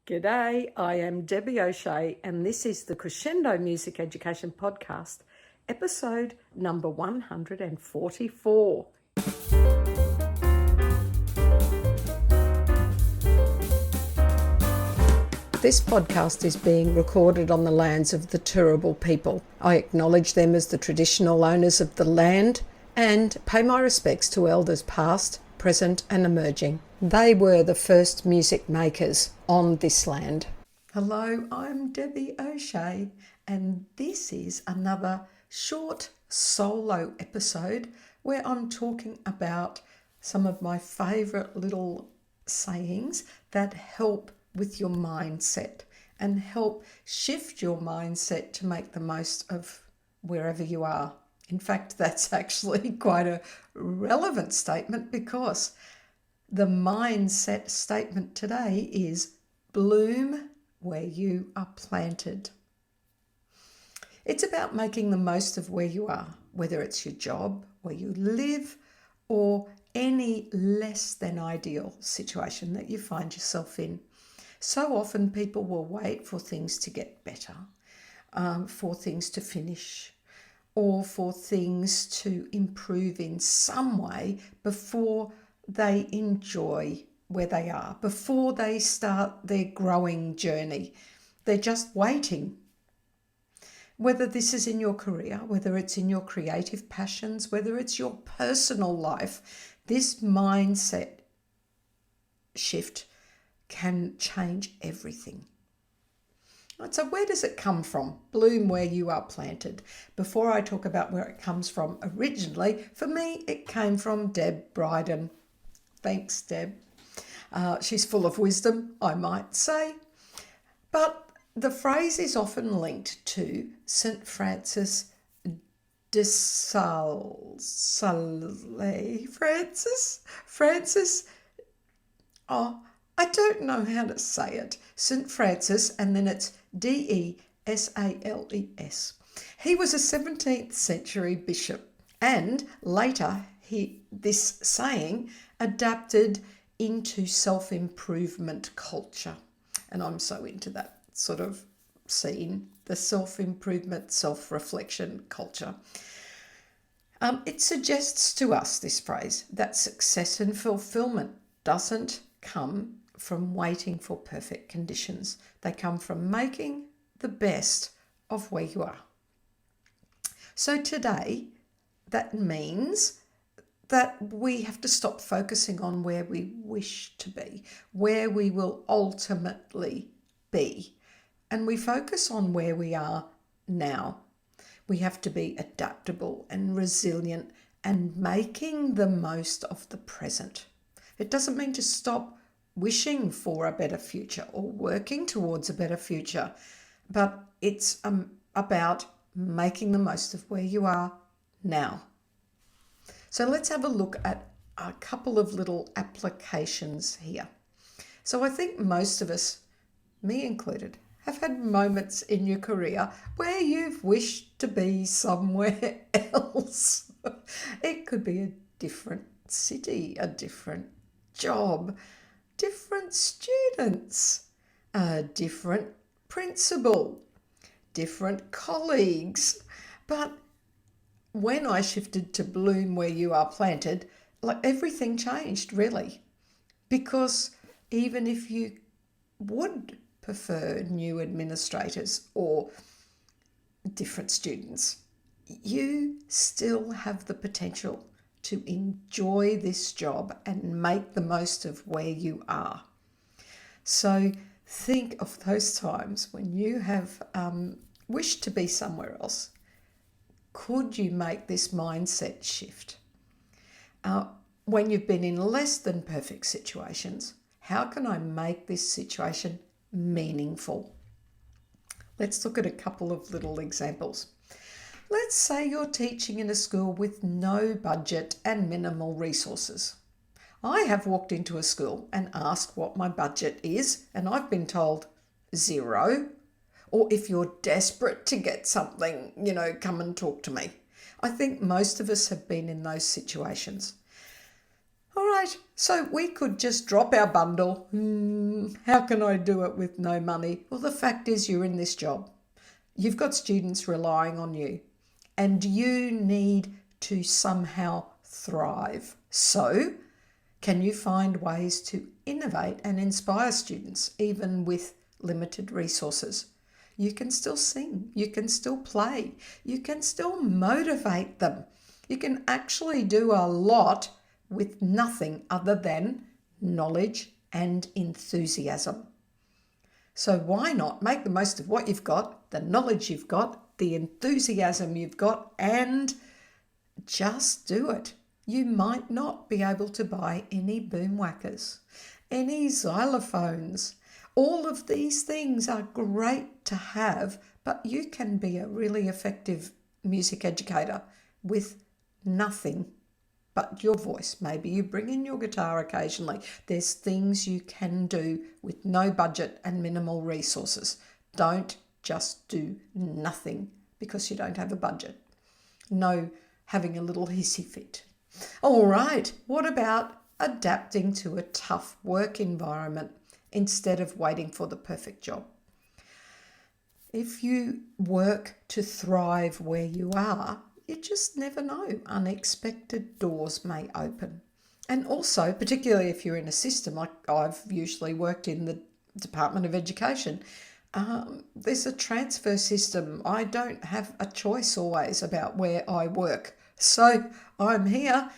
G'day, I am Debbie O'Shea and this is the Crescendo Music Education Podcast, episode number 144. This podcast is being recorded on the lands of the Turrbal people. I acknowledge them as the traditional owners of the land and pay my respects to elders past, present and emerging. They were the first music makers on this land. Hello, I'm Debbie O'Shea and this is another short solo episode where I'm talking about some of my favourite little sayings that help with your mindset and help shift your mindset to make the most of wherever you are. In fact, that's actually quite a relevant statement because the mindset statement today is bloom where you are planted. It's about making the most of where you are, whether it's your job, where you live, or any less than ideal situation that you find yourself in. So often people will wait for things to get better, for things to finish, or for things to improve in some way before they enjoy where they are, before they start their growing journey. They're just waiting. Whether this is in your career, whether it's in your creative passions, whether it's your personal life, this mindset shift can change everything. So where does it come from? Bloom where you are planted. Before I talk about where it comes from originally, for me it came from Deb Bryden. Thanks, Deb. She's full of wisdom, I might say. But the phrase is often linked to St. Francis de Sales. Francis. Oh, I don't know how to say it. St. Francis, and then it's Desales. He was a 17th century bishop, and later this saying adapted into self-improvement culture. And I'm so into that sort of scene, the self-improvement, self-reflection culture. It suggests to us, this phrase, that success and fulfillment doesn't come from waiting for perfect conditions. They come from making the best of where you are. So today, that means that we have to stop focusing on where we wish to be, where we will ultimately be, and we focus on where we are now. We have to be adaptable and resilient and making the most of the present. It doesn't mean to stop wishing for a better future or working towards a better future, but it's about making the most of where you are now. So let's have a look at a couple of little applications here. So I think most of us, me included, have had moments in your career where you've wished to be somewhere else. It could be a different city, a different job, different students, a different principal, different colleagues. But when I shifted to bloom where you are planted, everything changed really. Because even if you would prefer new administrators or different students, you still have the potential to enjoy this job and make the most of where you are. So think of those times when you have wished to be somewhere else. Could you make this mindset shift? When you've been in less than perfect situations, how can I make this situation meaningful? Let's look at a couple of little examples. Let's say you're teaching in a school with no budget and minimal resources. I have walked into a school and asked what my budget is, and I've been told 0. Or if you're desperate to get something, come and talk to me. I think most of us have been in those situations. All right, so we could just drop our bundle. How can I do it with no money? Well, the fact is you're in this job. You've got students relying on you and you need to somehow thrive. So, can you find ways to innovate and inspire students even with limited resources? You can still sing, you can still play, you can still motivate them. You can actually do a lot with nothing other than knowledge and enthusiasm. So why not make the most of what you've got, the knowledge you've got, the enthusiasm you've got, and just do it. You might not be able to buy any boom whackers, any xylophones. All of these things are great to have, but you can be a really effective music educator with nothing but your voice. Maybe you bring in your guitar occasionally. There's things you can do with no budget and minimal resources. Don't just do nothing because you don't have a budget. No having a little hissy fit. All right, what about adapting to a tough work environment instead of waiting for the perfect job? If you work to thrive where you are, you just never know. Unexpected doors may open. And also, particularly if you're in a system, like I've usually worked in the Department of Education, there's a transfer system. I don't have a choice always about where I work. So I'm here.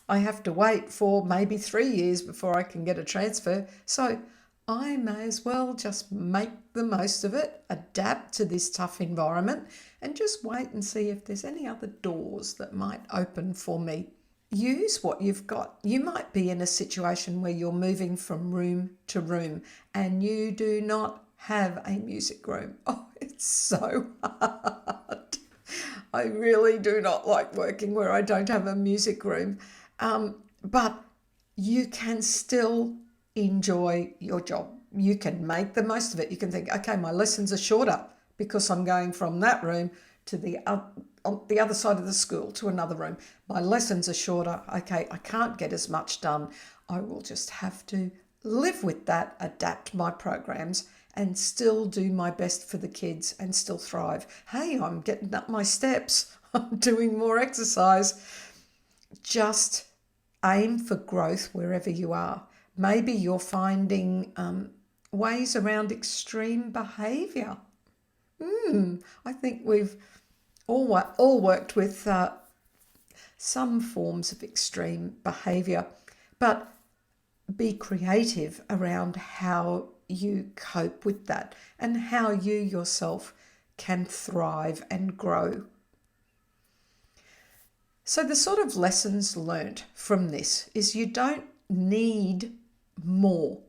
I have to wait for maybe 3 years before I can get a transfer. So I may as well just make the most of it, adapt to this tough environment, and just wait and see if there's any other doors that might open for me. Use what you've got. You might be in a situation where you're moving from room to room and you do not have a music room. Oh, it's so hard. I really do not like working where I don't have a music room. But you can still enjoy your job. You can make the most of it. You can think, okay, my lessons are shorter because I'm going from that room to on the other side of the school to another room. My lessons are shorter. Okay, I can't get as much done. I will just have to live with that, adapt my programs, and still do my best for the kids and still thrive. Hey, I'm getting up my steps. I'm doing more exercise. Just aim for growth wherever you are. Maybe you're finding ways around extreme behaviour. I think we've all worked with some forms of extreme behaviour, but be creative around how you cope with that and how you yourself can thrive and grow. So the sort of lessons learnt from this is you don't need more.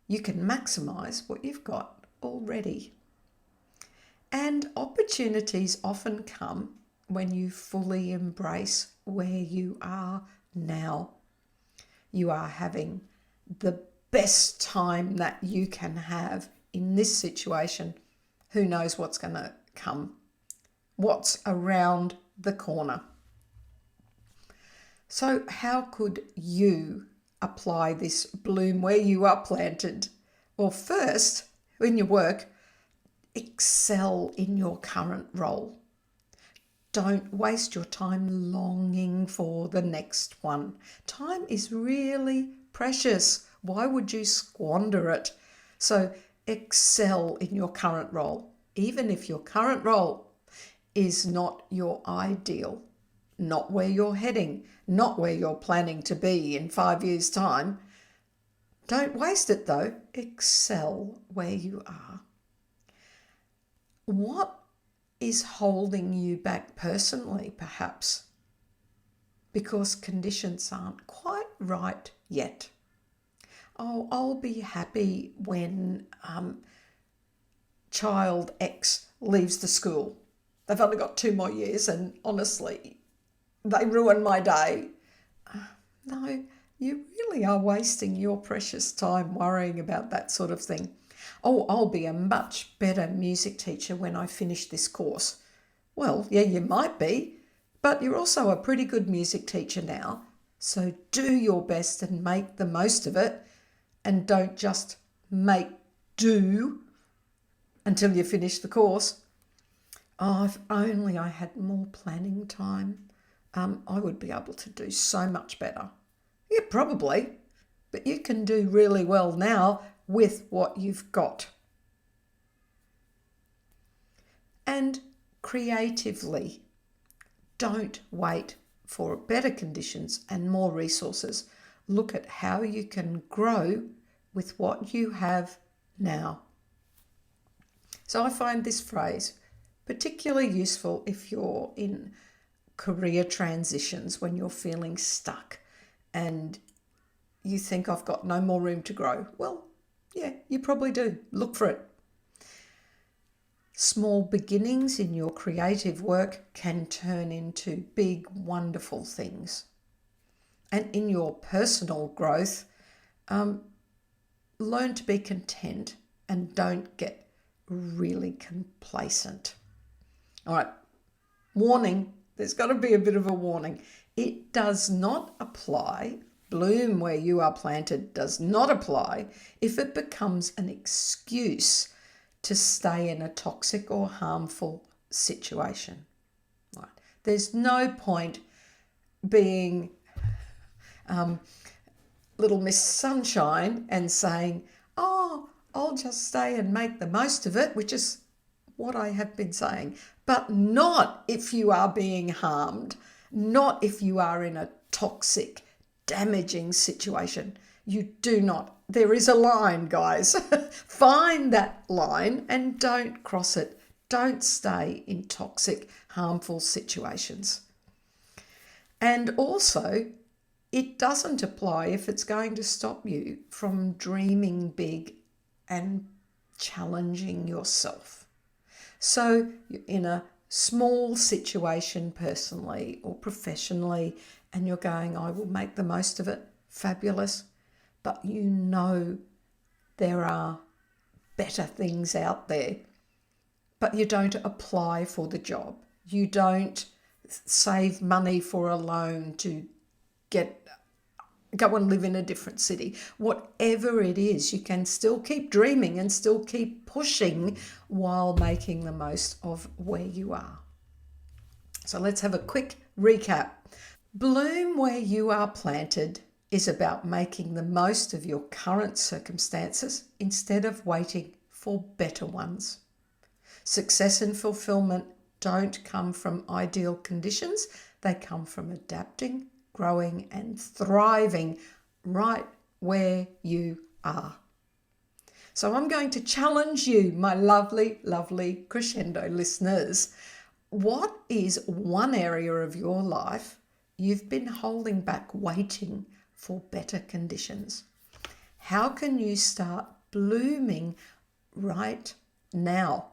You can maximise what you've got already. And opportunities often come when you fully embrace where you are now. You are having the best time that you can have in this situation. Who knows what's going to come? What's around the corner? So how could you apply this bloom where you are planted? Well, first, in your work, excel in your current role. Don't waste your time longing for the next one. Time is really precious. Why would you squander it? So excel in your current role, even if your current role is not your ideal, not where you're heading, not where you're planning to be in 5 years' time. Don't waste it though. Excel where you are. What is holding you back personally, perhaps? Because conditions aren't quite right yet. Oh, I'll be happy when child X leaves the school. They've only got 2 more years and honestly, they ruin my day. No, you really are wasting your precious time worrying about that sort of thing. Oh, I'll be a much better music teacher when I finish this course. Well, yeah, you might be, but you're also a pretty good music teacher now. So do your best and make the most of it, and don't just make do until you finish the course. Oh, if only I had more planning time, I would be able to do so much better. Yeah, probably, but you can do really well now with what you've got. And creatively, don't wait for better conditions and more resources. Look at how you can grow with what you have now. So I find this phrase particularly useful if you're in career transitions, when you're feeling stuck and you think, I've got no more room to grow. Well, yeah, you probably do. Look for it. Small beginnings in your creative work can turn into big, wonderful things. And in your personal growth, learn to be content and don't get really complacent. All right, warning, there's got to be a bit of a warning. It does not apply, bloom where you are planted does not apply if it becomes an excuse to stay in a toxic or harmful situation. Right. There's no point being little Miss Sunshine and saying, oh, I'll just stay and make the most of it, which is what I have been saying, but not if you are being harmed, not if you are in a toxic, damaging situation. You do not. There is a line, guys. Find that line and don't cross it. Don't stay in toxic, harmful situations. And also, it doesn't apply if it's going to stop you from dreaming big and challenging yourself. So you're in a small situation personally or professionally and you're going, I will make the most of it. Fabulous. But you know there are better things out there. But you don't apply for the job. You don't save money for a loan to go and live in a different city. Whatever it is, you can still keep dreaming and still keep pushing while making the most of where you are. So let's have a quick recap. Bloom where you are planted is about making the most of your current circumstances instead of waiting for better ones. Success and fulfillment don't come from ideal conditions. They come from adapting, growing and thriving right where you are. So I'm going to challenge you, my lovely, lovely Crescendo listeners. What is one area of your life you've been holding back, waiting for better conditions? How can you start blooming right now?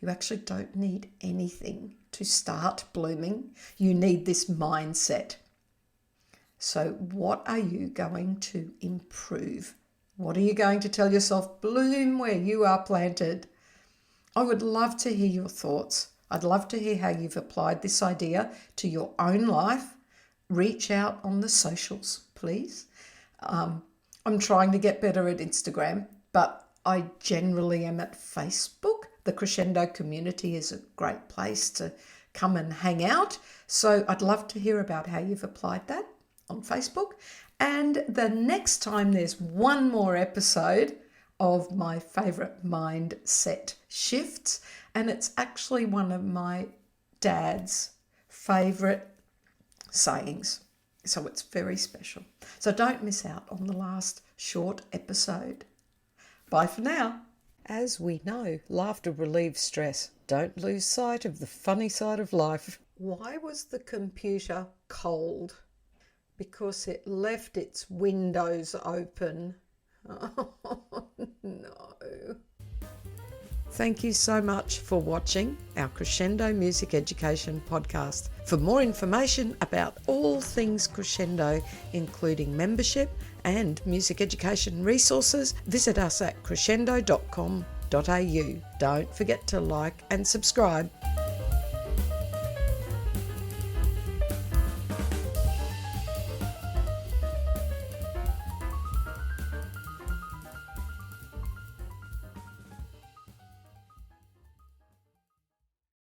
You actually don't need anything to start blooming. You need this mindset. So what are you going to improve? What are you going to tell yourself? Bloom where you are planted. I would love to hear your thoughts. I'd love to hear how you've applied this idea to your own life. Reach out on the socials, please. I'm trying to get better at Instagram, but I generally am at Facebook. The Crescendo community is a great place to come and hang out. So I'd love to hear about how you've applied that on Facebook. And the next time there's one more episode of my favourite mindset shifts, and it's actually one of my dad's favourite sayings. So it's very special. So don't miss out on the last short episode. Bye for now. As we know, laughter relieves stress. Don't lose sight of the funny side of life. Why was the computer cold? Because it left its windows open. Oh, no. Thank you so much for watching our Crescendo Music Education podcast. For more information about all things Crescendo, including membership and music education resources, visit us at crescendo.com.au. Don't forget to like and subscribe.